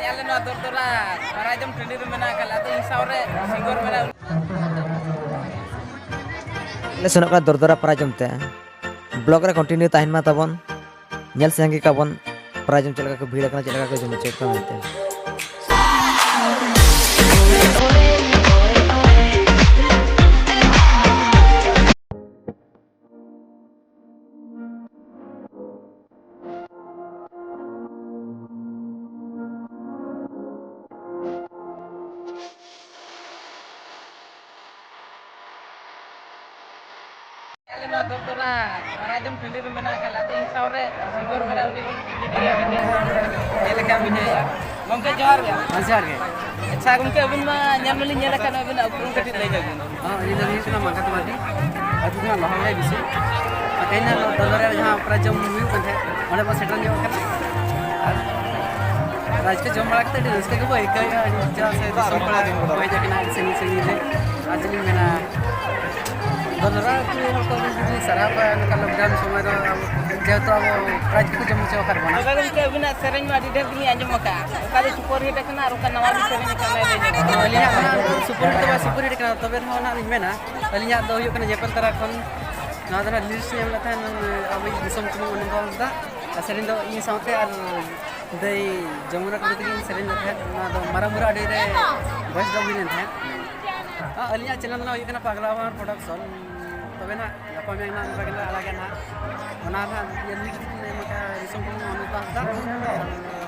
Alam na doktora, para jam trendir mena kala tu insaure singgor mena. ले सुनक दरदरा प्राजम ते blog रे continue ताहिन मा तबन नेल संगे काबन प्राजम चलका को भीड़ कना चलका को जम चेक का मिलते Alam na doktora, para jam trendir mena kala tu insaure singgor mena uni. Nyala kami ni, mungkin johar ya. Masih ke? Saya mungkin abun ma nyamali nyala kan abun abun ketit lagi abun. Ini dari sini mangkat mati. Aku kan lahir lagi bisa. Makanya dollar yang prajam view kan है. mana pas setan jauh kan. आज के जम बड़ा करते हैं इसके को एक जगह से सब बड़ा दिन कोई जगह ना सही सही है आज नहीं मैंने dollar की हर को भी सारा पर का लॉकडाउन समय तो जेतो अब प्राइस को जम चो कर बना Kalau mungkin abun sering ma di daging aja muka. Kalau super hit kan aru kan nawar sering kan lele. alinya mana super hit kan तबे हो ना नहीं ना alinya दो यो kan जेपल तरह kon ना दना लिस्ट yang latan अब दिसम को मन दा sering do ini sampai ar dai jamuna ko tin sering latan ना दो मरा मुरा डे रे बस दो मिलन है alinya channel ना यो kan paglawan production तबे ना apa yang ना bagala alaga ना mana ना ये लिस्ट ने मका दिसम को मन दा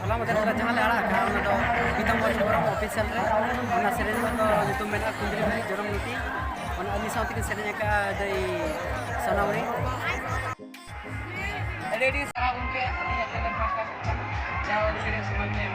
hala mate ora jahan le ara ka ona do bitam mo joram official re ona seren to youtube mena kundri bani joram niti ona ali sauti ke seren ka dai sanawri Ready sekarang mungkin ini jalan pasca. Jauh sering semuanya.